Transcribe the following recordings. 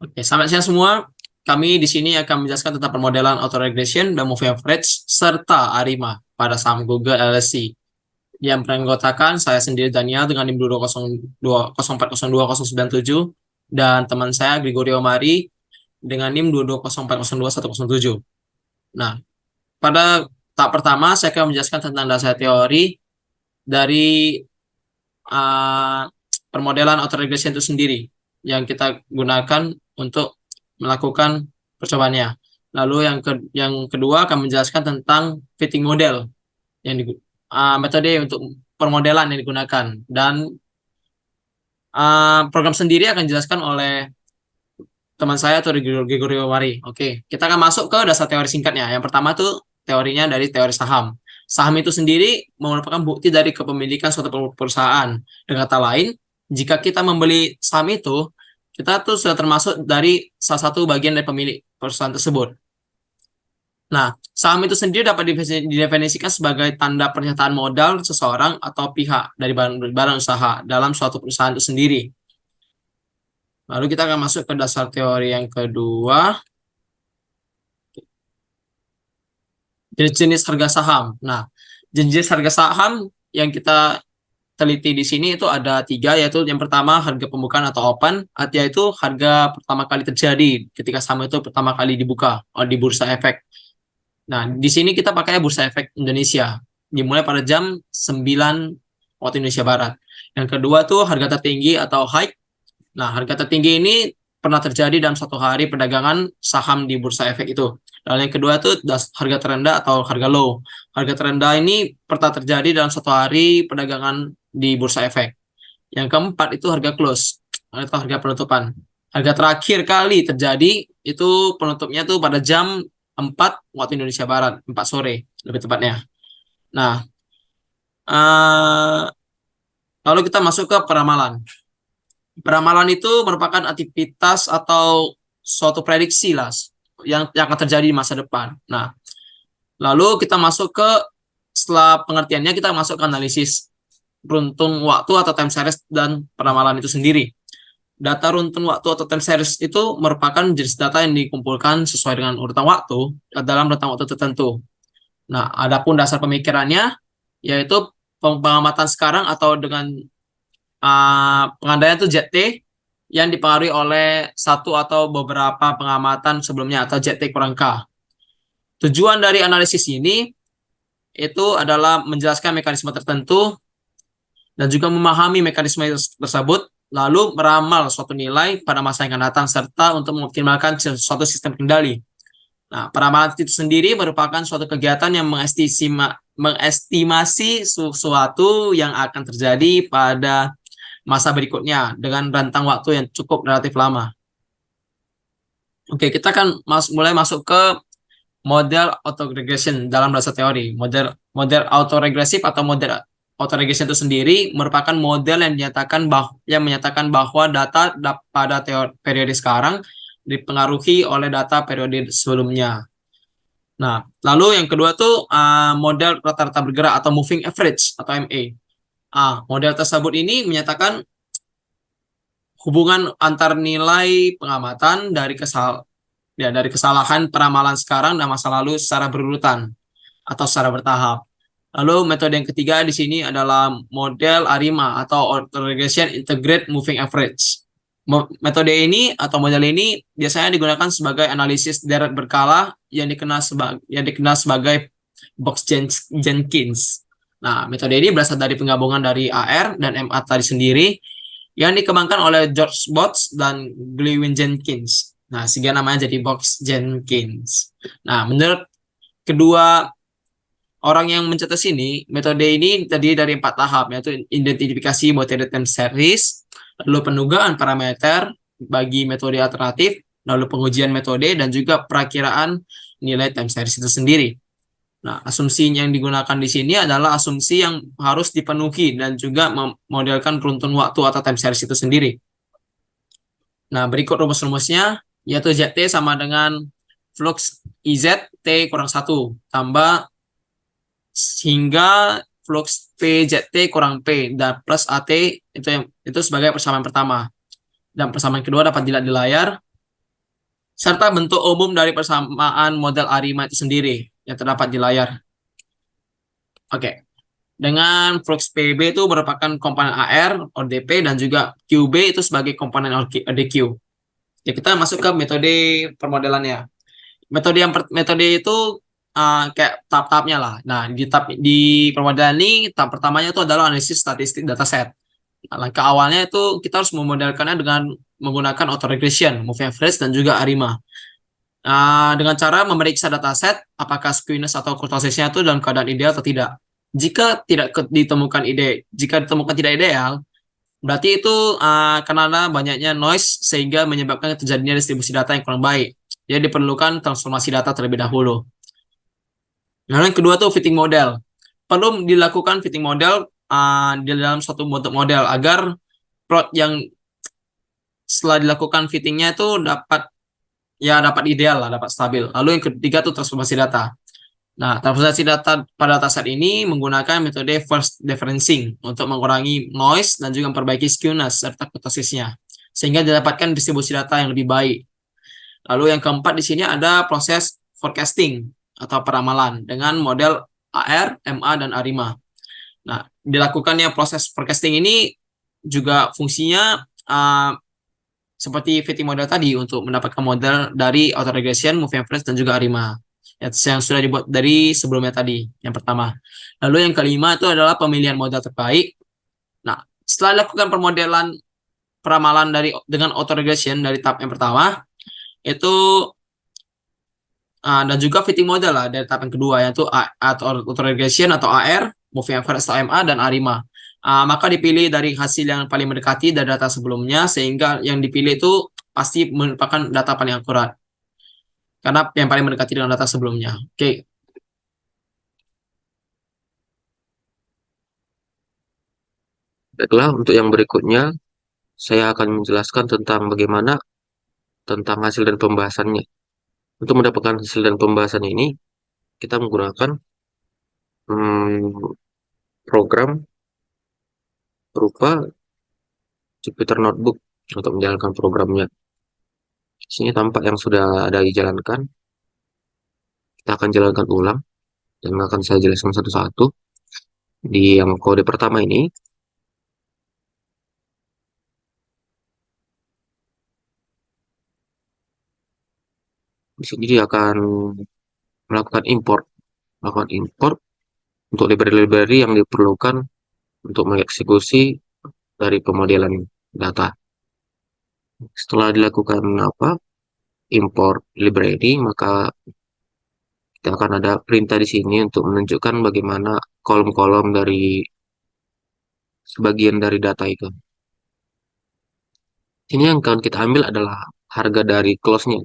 Oke, selamat siang semua. Kami di sini akan menjelaskan tentang permodelan autoregression dan moving average serta ARIMA pada saham Google LLC. Yang beranggotakan saya sendiri Daniel dengan NIM 22020402097 dan teman saya Gregorio Mari dengan NIM 220402107. Nah, pada tahap pertama saya akan menjelaskan tentang dasar teori dari uh, permodelan autoregression itu sendiri yang kita gunakan untuk melakukan percobaannya. Lalu yang kedua akan menjelaskan tentang fitting model yang metode untuk permodelan yang digunakan dan program sendiri akan dijelaskan oleh teman saya atau Gregorio Mari. Oke, kita akan masuk ke dasar teori singkatnya. Yang pertama tuh teorinya dari teori saham. Saham itu sendiri merupakan bukti dari kepemilikan suatu perusahaan. Dengan kata lain, jika kita membeli saham itu, kita tuh sudah termasuk dari salah satu bagian dari pemilik perusahaan tersebut. Nah, saham itu sendiri dapat didefinisikan sebagai tanda pernyataan modal seseorang atau pihak dari badan usaha dalam suatu perusahaan itu sendiri. Lalu kita akan masuk ke dasar teori yang kedua, jenis harga saham. Nah, jenis harga saham yang kita teliti di sini itu ada tiga, yaitu yang pertama harga pembukaan atau open, yaitu harga pertama kali terjadi ketika saham itu pertama kali dibuka di Bursa Efek. Nah, di sini kita pakai Bursa Efek Indonesia, dimulai pada jam 9 waktu Indonesia Barat. Yang kedua tuh harga tertinggi atau high. Nah, harga tertinggi ini pernah terjadi dalam satu hari perdagangan saham di Bursa Efek itu. Lalu yang kedua itu harga terendah atau harga low. Harga terendah ini pernah terjadi dalam satu hari perdagangan di Bursa Efek. Yang keempat itu harga close atau harga penutupan. Harga terakhir kali terjadi itu penutupnya tuh pada jam 4 waktu Indonesia Barat, 4 sore lebih tepatnya. Nah, lalu kita masuk ke peramalan. Peramalan itu merupakan aktivitas atau suatu prediksi lah yang akan terjadi di masa depan. Nah, lalu kita masuk ke setelah pengertiannya kita masuk ke analisis runtun waktu atau time series dan peramalan itu sendiri. Data runtun waktu atau time series itu merupakan jenis data yang dikumpulkan sesuai dengan urutan waktu dalam rentang waktu tertentu. Nah, adapun dasar pemikirannya yaitu pengamatan sekarang atau dengan pengandaian itu ZT yang dipengaruhi oleh satu atau beberapa pengamatan sebelumnya atau ZT kurang K. Tujuan dari analisis ini itu adalah menjelaskan mekanisme tertentu dan juga memahami mekanisme tersebut, lalu meramal suatu nilai pada masa yang akan datang serta untuk mengoptimalkan suatu sistem kendali. Nah, peramalan itu sendiri merupakan suatu kegiatan yang mengestimasi sesuatu yang akan terjadi pada masa berikutnya dengan rentang waktu yang cukup relatif lama. Oke, kita akan mulai masuk ke model autoregression dalam dasar teori. Model autoregresif atau model autoregression itu sendiri merupakan model yang menyatakan bahwa data pada periode sekarang dipengaruhi oleh data periode sebelumnya. Nah, lalu yang kedua tuh model rata-rata bergerak atau moving average atau MA. Model tersebut ini menyatakan hubungan antar nilai pengamatan dari kesalahan peramalan sekarang dan masa lalu secara berurutan atau secara bertahap. Lalu metode yang ketiga di sini adalah model ARIMA atau Autoregression Integrate Moving Average. Metode ini atau model ini biasanya digunakan sebagai analisis deret berkala yang dikenal sebagai Box-Jenkins. Nah, metode ini berasal dari penggabungan dari AR dan MA tadi sendiri yang dikembangkan oleh George Box dan Glewin Jenkins. Nah, sehingga namanya jadi Box-Jenkins. Nah, menurut kedua orang yang mencetus ini, metode ini terdiri dari 4 tahap, yaitu identifikasi metode time series, lalu penugaan parameter bagi metode alternatif, lalu pengujian metode, dan juga perakiraan nilai time series itu sendiri. Nah, asumsi yang digunakan di sini adalah asumsi yang harus dipenuhi dan juga memodelkan runtun waktu atau time series itu sendiri. Nah, berikut rumus-rumusnya, yaitu ZT sama dengan flux IZ T kurang 1 tambah hingga flux PZT kurang P dan plus AT itu sebagai persamaan pertama. Dan persamaan kedua dapat dilihat di layar. serta bentuk umum dari persamaan model ARIMA itu sendiri yang terdapat di layar. Oke, dengan Flux PB itu merupakan komponen AR, ODP, dan juga QB itu sebagai komponen ODQ. Ya, kita masuk ke metode permodelannya. Metode itu kayak tahap-tahapnya lah. Nah, di permodelan ini tahap pertamanya itu adalah analisis statistik dataset. Nah, langkah awalnya itu kita harus memodelkannya dengan menggunakan autoregression, moving average, dan juga ARIMA. Dengan cara memeriksa dataset apakah skewness atau kurtosisnya itu dalam keadaan ideal atau tidak. Jika ditemukan tidak ideal, berarti itu karena banyaknya noise sehingga menyebabkan terjadinya distribusi data yang kurang baik. Jadi diperlukan transformasi data terlebih dahulu. Lalu yang kedua tuh fitting model. Perlu dilakukan fitting model di dalam suatu bentuk model agar plot yang setelah dilakukan fittingnya itu dapat ideal lah, dapat stabil. Lalu yang ketiga tuh transformasi data. Nah, transformasi data pada dataset ini menggunakan metode first differencing untuk mengurangi noise dan juga memperbaiki skewness serta kurtosisnya sehingga didapatkan distribusi data yang lebih baik. Lalu yang keempat di sini ada proses forecasting atau peramalan dengan model AR, MA, dan ARIMA. Nah, dilakukannya proses forecasting ini juga fungsinya seperti fitting model tadi untuk mendapatkan model dari autoregression, moving average, dan juga ARIMA yang sudah dibuat dari sebelumnya tadi, yang pertama. Lalu yang kelima itu adalah pemilihan model terbaik. Nah, setelah dilakukan peramalan dengan autoregression dari tahap yang pertama, itu dan juga fitting model lah dari tahap yang kedua, yaitu autoregression atau AR, moving average atau MA, dan ARIMA. Maka dipilih dari hasil yang paling mendekati dari data sebelumnya, sehingga yang dipilih itu pasti merupakan data paling akurat. Karena yang paling mendekati dengan data sebelumnya. Oke. Baiklah, untuk yang berikutnya, saya akan menjelaskan tentang bagaimana tentang hasil dan pembahasannya. Untuk mendapatkan hasil dan pembahasan ini, kita menggunakan hmm, program berupa Jupyter Notebook untuk menjalankan programnya. Di sini tampak yang sudah ada dijalankan. Kita akan jalankan ulang dan akan saya jelaskan satu-satu. Di yang kode pertama ini, di sini dia akan melakukan import untuk library-library yang diperlukan untuk mengeksekusi dari pemodelan data. Setelah dilakukan import library, maka kita akan ada perintah di sini untuk menunjukkan bagaimana kolom-kolom dari sebagian dari data itu. Ini yang akan kita ambil adalah harga dari close-nya,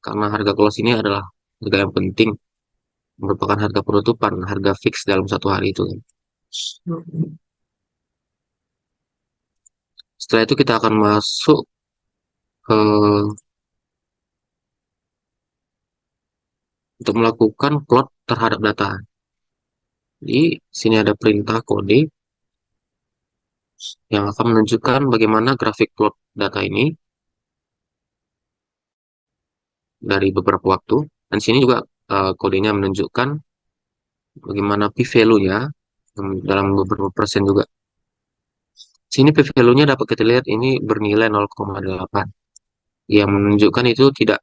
karena harga close ini adalah harga yang penting, merupakan harga penutupan, harga fix dalam satu hari itu. Setelah itu kita akan masuk ke untuk melakukan plot terhadap data. Di sini ada perintah kode yang akan menunjukkan bagaimana grafik plot data ini dari beberapa waktu. Dan sini juga kodenya menunjukkan bagaimana p-value-nya dalam beberapa persen juga. Sini p-value-nya dapat kita lihat ini bernilai 0,8. Yang menunjukkan itu tidak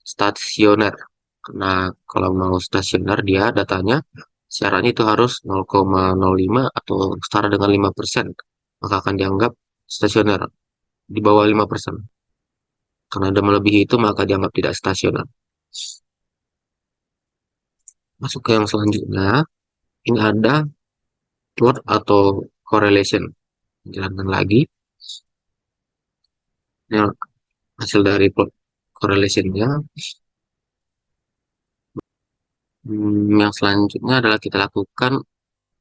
stasioner. Karena kalau mau stasioner dia datanya syaratnya itu harus 0,05 atau setara dengan 5%. Maka akan dianggap stasioner di bawah 5%. Karena ada melebihi itu maka dianggap tidak stasioner. Masuk ke yang selanjutnya. Ini ada plot atau correlation. Jalankan lagi. Ini hasil dari plot correlation-nya. Yang selanjutnya adalah kita lakukan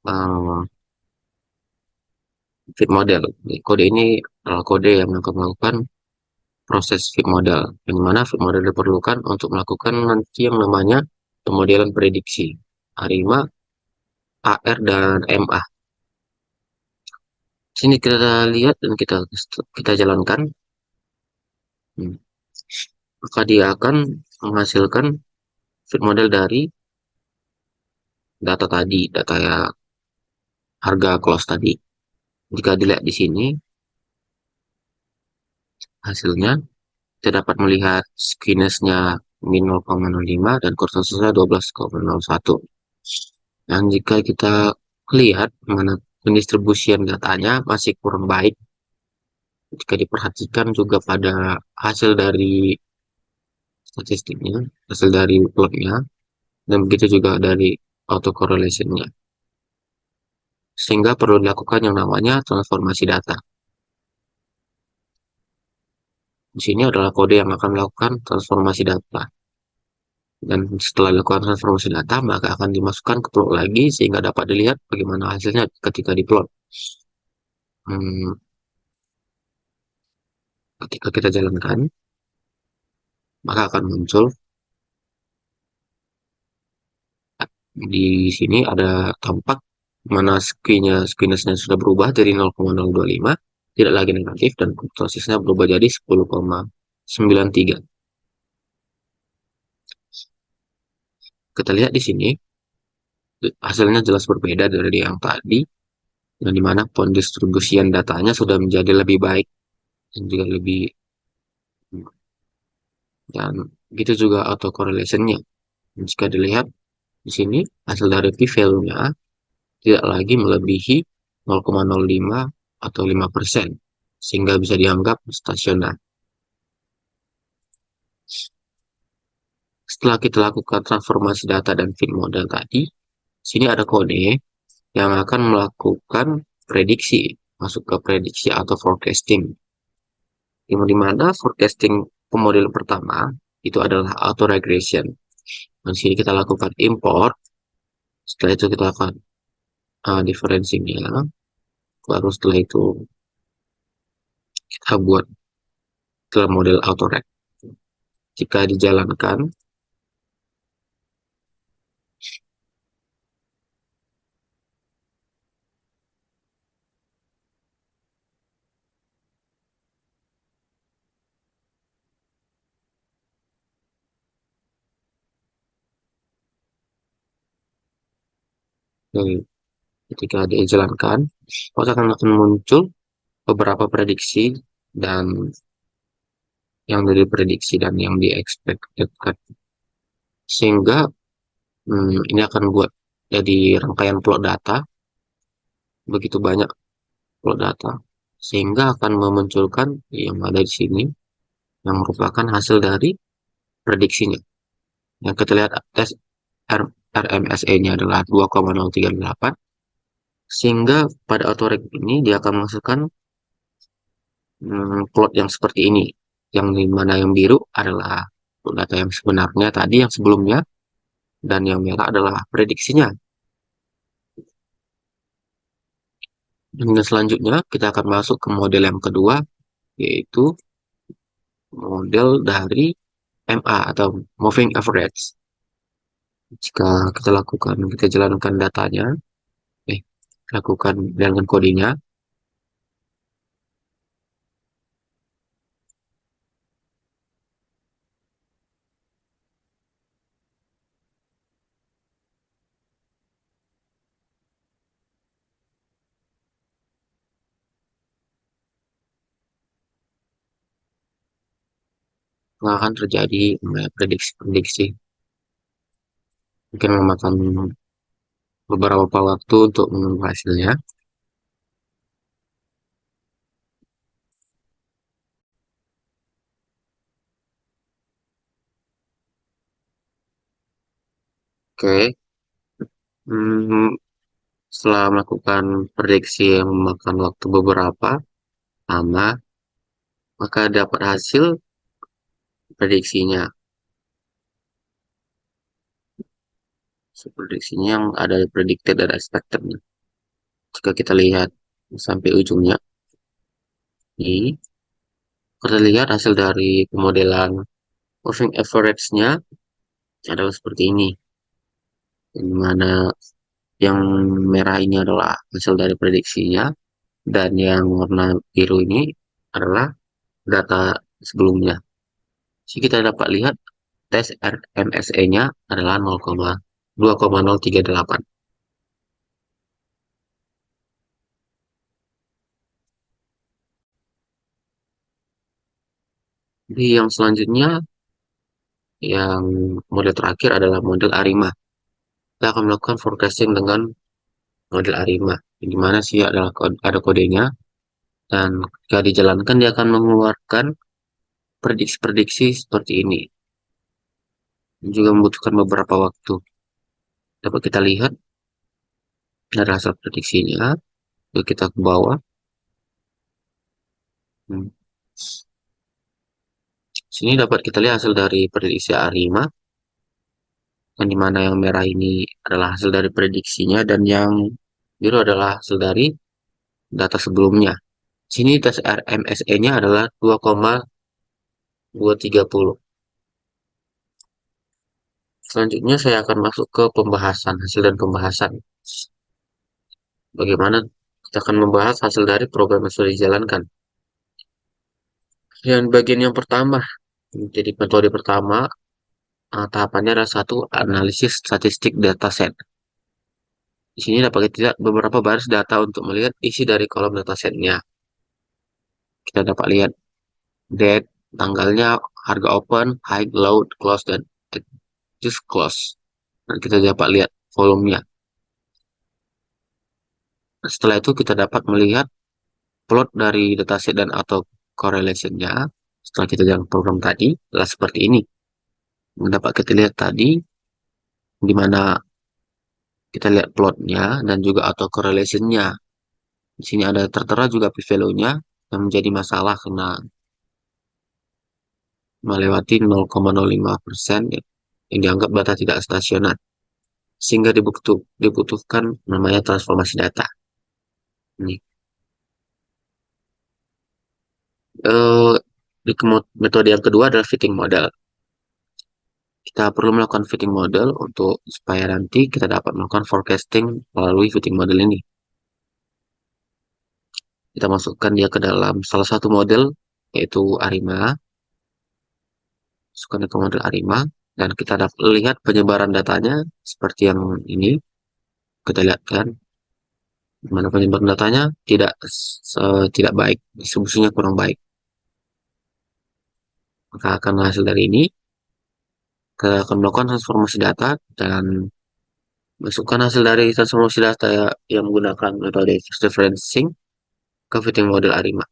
um, fit model. Kode ini adalah kode yang akan melakukan proses fit model. Yang mana fit model diperlukan untuk melakukan nanti yang namanya pemodelan prediksi. ARIMA, AR, dan MA. Sini kita lihat dan kita jalankan. Hmm. maka dia akan menghasilkan fit model dari data tadi, data ya harga close tadi. Jika dilihat di sini hasilnya, kita dapat melihat skewness-nya min 0,05 dan kursusnya 12,01. Dan jika kita lihat mana pendistribusian datanya masih kurang baik, jika diperhatikan juga pada hasil dari statistiknya, hasil dari plotnya, dan begitu juga dari autocorrelation-nya. Sehingga perlu dilakukan yang namanya transformasi data. Di sini adalah kode yang akan melakukan transformasi data. Dan setelah dilakukan transformasi data, maka akan dimasukkan ke plot lagi sehingga dapat dilihat bagaimana hasilnya ketika diplot. Hmm, ketika kita jalankan, maka akan muncul di sini ada tampak mana skewness-nya sudah berubah dari 0,025 tidak lagi negatif dan kurtosisnya berubah jadi 10,93. Kita lihat di sini hasilnya jelas berbeda dari yang tadi, yang dimana pendistribusian datanya sudah menjadi lebih baik dan juga lebih, dan gitu juga autocorrelation-nya. Jika dilihat di sini hasil dari p-value-nya tidak lagi melebihi 0,05 atau 5%, sehingga bisa dianggap stasioner. Setelah kita lakukan transformasi data dan fit model tadi, sini ada kode yang akan melakukan prediksi, masuk ke prediksi atau forecasting. Di mana forecasting pemodel pertama itu adalah auto regression. Dan sini kita lakukan import, setelah itu kita lakukan differencingnya, baru setelah itu kita buat ke model auto reg. Jika dijalankan, ketika dijalankan, maka akan muncul beberapa prediksi dan yang dari prediksi dan yang di expected, sehingga ini akan buat jadi rangkaian plot data, begitu banyak plot data, sehingga akan memunculkan yang ada di sini yang merupakan hasil dari prediksinya. Yang kita lihat tes RMSE-nya adalah 2,038, sehingga pada autoreg ini dia akan menghasilkan plot yang seperti ini, yang dimana yang biru adalah plot data yang sebenarnya tadi yang sebelumnya, dan yang merah adalah prediksinya. Dan selanjutnya kita akan masuk ke model yang kedua, yaitu model dari MA atau Moving Average. Jika kita jalankan datanya, lakukan dengan kodenya, akan terjadi prediksi-prediksi. Mungkin memakan beberapa waktu untuk menunggu hasilnya. Oke, setelah melakukan prediksi yang memakan waktu beberapa lama, maka dapat hasil prediksinya. Prediksinya yang ada predicted dan expected. Jika kita lihat sampai ujungnya, ini kita lihat hasil dari pemodelan moving average-nya adalah seperti ini. Di mana yang merah ini adalah hasil dari prediksinya, dan yang warna biru ini adalah data sebelumnya. Jadi kita dapat lihat tes RMSE-nya adalah 2,038. Di yang selanjutnya, yang model terakhir adalah model ARIMA. Kita akan melakukan forecasting dengan model ARIMA, di mana sih ada kodenya, dan jika dijalankan dia akan mengeluarkan prediksi-prediksi seperti ini. Juga membutuhkan beberapa waktu. Dapat kita lihat dari hasil prediksinya. Lalu kita ke bawah. Hmm. Sini dapat kita lihat hasil dari prediksi ARIMA, yang dimana yang merah ini adalah hasil dari prediksinya, dan yang biru adalah hasil dari data sebelumnya. Sini tes RMSE-nya adalah 2,230. Selanjutnya saya akan masuk ke pembahasan, hasil dan pembahasan. Bagaimana kita akan membahas hasil dari program yang sudah dijalankan. Dan bagian yang pertama, jadi metode pertama, tahapannya adalah satu, analisis statistik dataset. Di sini dapat kita lihat beberapa baris data untuk melihat isi dari kolom datasetnya. Kita dapat lihat date, tanggalnya, harga open, high, low, close, dan just close. Dan kita dapat lihat volumenya. Setelah itu kita dapat melihat plot dari dataset dan auto correlation-nya. Setelah kita jalan program tadi, adalah seperti ini. Dapat kita lihat tadi, di mana kita lihat plotnya dan juga auto correlation-nya. Di sini ada tertera juga p-value-nya yang menjadi masalah karena melewati 0,05% yang dianggap data tidak stasioner. Sehingga dibutuhkan namanya transformasi data. Ini. Eh, Metode yang kedua adalah fitting model. Kita perlu melakukan fitting model untuk supaya nanti kita dapat melakukan forecasting melalui fitting model ini. Kita masukkan dia ke dalam salah satu model, yaitu ARIMA. Masukkan ke model ARIMA, dan kita dapat lihat penyebaran datanya seperti yang ini. Kita lihat kan, mana penyebaran datanya tidak baik, distribusinya kurang baik. Maka akan hasil dari ini, kita akan melakukan transformasi data dan masukkan hasil dari transformasi data yang menggunakan metode first differencing ke fitting model ARIMA.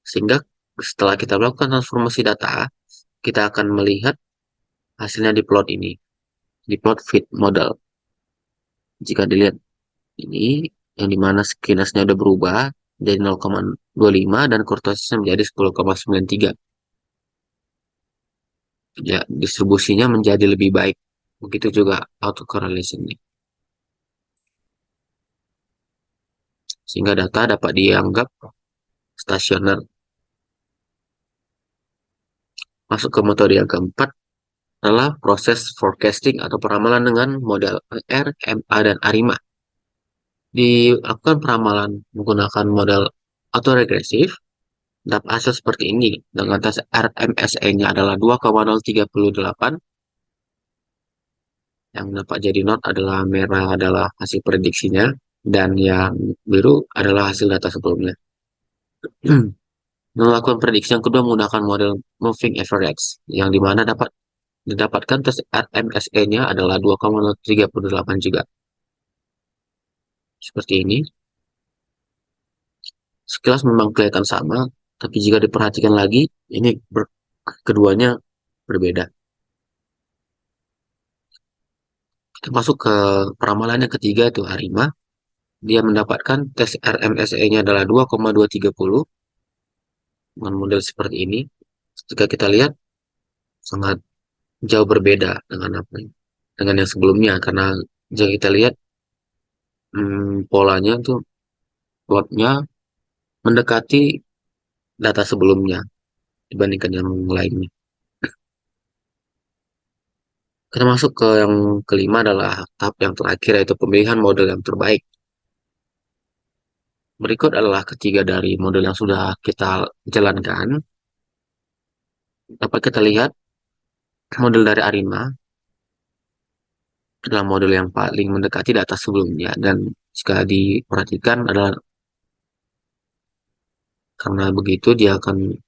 Sehingga setelah kita melakukan transformasi data, kita akan melihat hasilnya di plot ini, di plot fit model. Jika dilihat ini, yang dimana skenarsnya udah berubah dari 0,25 dan kurtosisnya menjadi 10,93. Ya, distribusinya menjadi lebih baik. Begitu juga autocorrelation-nya. Sehingga data dapat dianggap stasioner. Masuk ke metode yang keempat adalah proses forecasting atau peramalan dengan model R, MA, dan ARIMA. Dilakukan peramalan menggunakan model autoregresif, dapat hasil seperti ini. Dengan tes RMSE-nya adalah 2,038. Yang dapat jadi not adalah merah adalah hasil prediksinya, dan yang biru adalah hasil data sebelumnya. Melakukan prediksi yang kedua menggunakan model moving average, yang dimana dapat didapatkan tes RMSE-nya adalah 2,038 juga. Seperti ini. Sekilas memang kelihatan sama, tapi jika diperhatikan lagi, ini keduanya berbeda. Kita masuk ke peramalan yang ketiga, itu ARIMA. Dia mendapatkan tes RMSE-nya adalah 2,230 dengan model seperti ini. Jika kita lihat, sangat jauh berbeda dengan yang sebelumnya, karena jika kita lihat polanya tuh plotnya mendekati data sebelumnya dibandingkan yang lainnya. Kita masuk ke yang kelima adalah tahap yang terakhir, yaitu pemilihan model yang terbaik. Berikut adalah ketiga dari model yang sudah kita jalankan. dapat kita lihat model dari Arima adalah model yang paling mendekati data sebelumnya, dan jika diperhatikan adalah karena begitu dia akan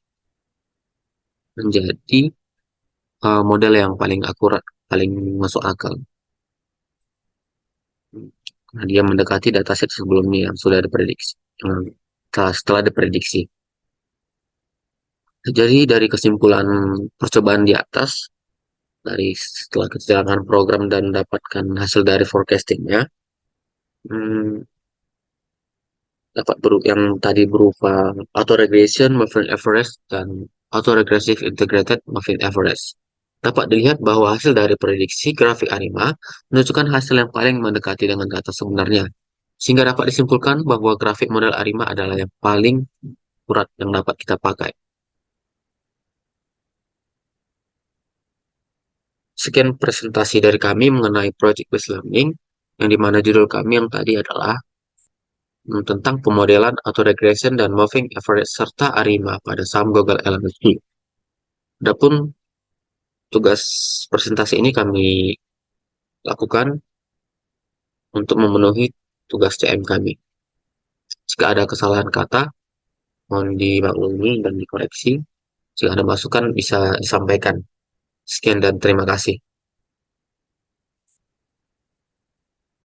menjadi model yang paling akurat, paling masuk akal. Nah, dia mendekati dataset sebelumnya yang sudah diprediksi, yang setelah diprediksi. Jadi dari kesimpulan percobaan di atas, dari setelah kecelakaan program dan mendapatkan hasil dari forecastingnya, hmm, yang tadi berupa autoregression, moving average, dan autoregressive integrated moving average. Dapat dilihat bahwa hasil dari prediksi grafik ARIMA menunjukkan hasil yang paling mendekati dengan data sebenarnya. Sehingga dapat disimpulkan bahwa grafik model ARIMA adalah yang paling akurat yang dapat kita pakai. Sekian presentasi dari kami mengenai Project Based Learning, yang dimana judul kami yang tadi adalah tentang pemodelan autoregression dan moving average serta ARIMA pada saham Google LLC. Adapun tugas presentasi ini kami lakukan untuk memenuhi tugas CM kami. Jika ada kesalahan kata, mohon dimaklumi dan dikoreksi. Jika ada masukan, bisa disampaikan. Sekian dan terima kasih.